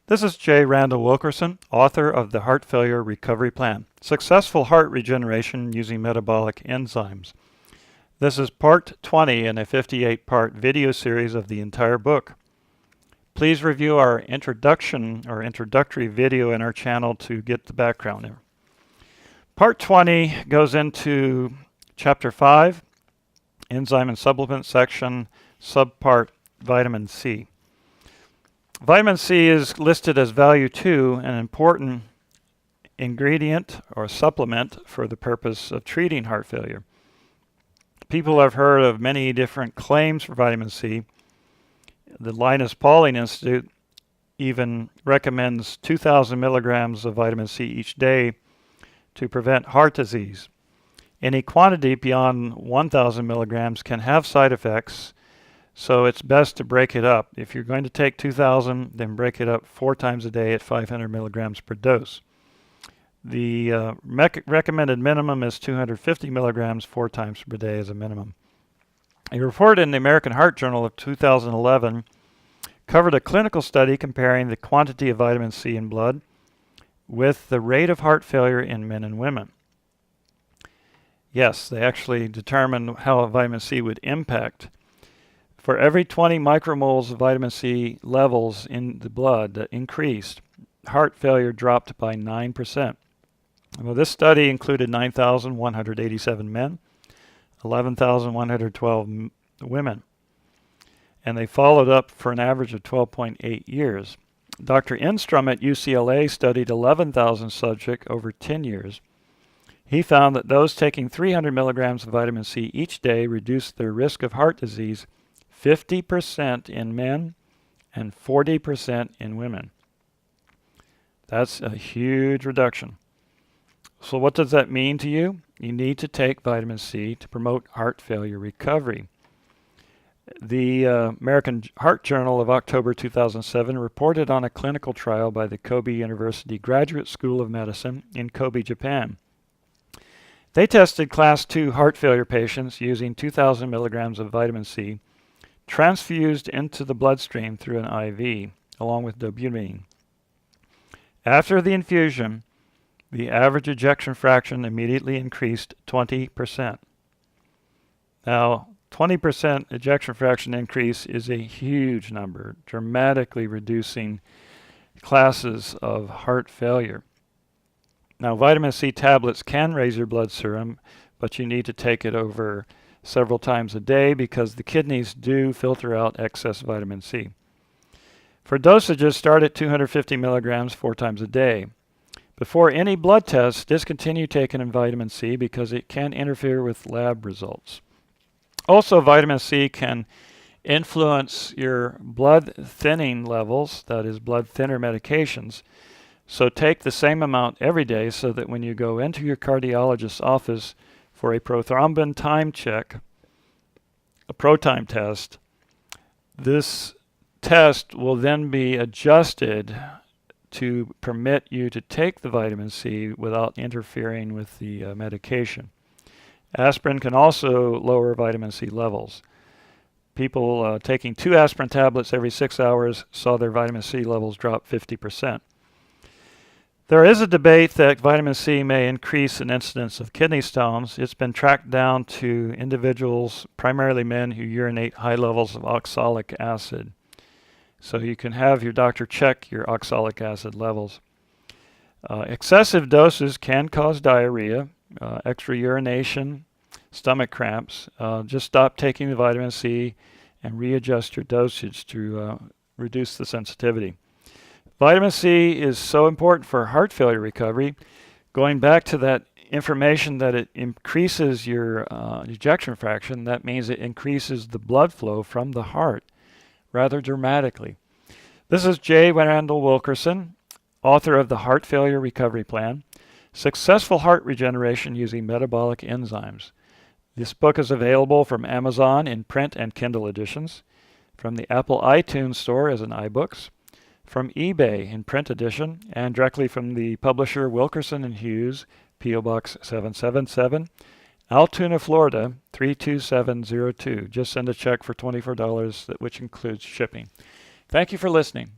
This is J. Randall Wilkerson, author of the Heart Failure Recovery Plan, Successful Heart Regeneration Using Metabolic Enzymes. This is part 20 in a 58-part video series of the entire book. Please review our introductory video in our channel to get the background there. Part 20 goes into Chapter 5, Enzyme and Supplement section, subpart Vitamin C. Vitamin C is listed as value 2, an important ingredient or supplement for the purpose of treating heart failure. People have heard of many different claims for vitamin C. The Linus Pauling Institute even recommends 2,000 milligrams of vitamin C each day to prevent heart disease. Any quantity beyond 1,000 milligrams can have side effects, so it's best to break it up. If you're going to take 2,000, then break it up 4 times a day at 500 milligrams per dose. The recommended minimum is 250 milligrams 4 times per day as a minimum. A report in the American Heart Journal of 2011 covered a clinical study comparing the quantity of vitamin C in blood with the rate of heart failure in men and women. Yes, they actually determined how vitamin C would impact. For every 20 micromoles of vitamin C levels in the blood that increased, heart failure dropped by 9%. Well, this study included 9,187 men, 11,112 women, and they followed up for an average of 12.8 years. Dr. Enstrom at UCLA studied 11,000 subjects over 10 years. He found that those taking 300 milligrams of vitamin C each day reduced their risk of heart disease 50% in men and 40% in women. That's a huge reduction. So what does that mean to you? You need to take vitamin C to promote heart failure recovery. The American Heart Journal of October 2007 reported on a clinical trial by the Kobe University Graduate School of Medicine in Kobe, Japan. They tested class 2 heart failure patients using 2,000 milligrams of vitamin C transfused into the bloodstream through an IV, along with dobutamine. After the infusion, the average ejection fraction immediately increased 20%. Now, 20% ejection fraction increase is a huge number, dramatically reducing classes of heart failure. Now, vitamin C tablets can raise your blood serum, but you need to take it over several times a day because the kidneys do filter out excess vitamin C. For dosages, start at 250 milligrams 4 times a day. Before any blood tests, discontinue taking vitamin C because it can interfere with lab results. Also, vitamin C can influence your blood thinning levels, that is, blood thinner medications. So take the same amount every day so that when you go into your cardiologist's office for a prothrombin time check, a ProTime test, this test will then be adjusted to permit you to take the vitamin C without interfering with the medication. Aspirin can also lower vitamin C levels. People taking 2 aspirin tablets every 6 hours saw their vitamin C levels drop 50%. There is a debate that vitamin C may increase an incidence of kidney stones. It's been tracked down to individuals, primarily men, who urinate high levels of oxalic acid. So you can have your doctor check your oxalic acid levels. Excessive doses can cause diarrhea, extra urination, stomach cramps. Just stop taking the vitamin C and readjust your dosage to reduce the sensitivity. Vitamin C is so important for heart failure recovery. Going back to that information that it increases your ejection fraction, that means it increases the blood flow from the heart rather dramatically. This is J. Randall Wilkerson, author of the Heart Failure Recovery Plan, Successful Heart Regeneration Using Metabolic Enzymes. This book is available from Amazon in print and Kindle editions, from the Apple iTunes Store as an iBooks, from eBay in print edition, and directly from the publisher Wilkerson & Hughes, P.O. Box 777, Altoona, Florida 32702. Just send a check for $24, which includes shipping. Thank you for listening.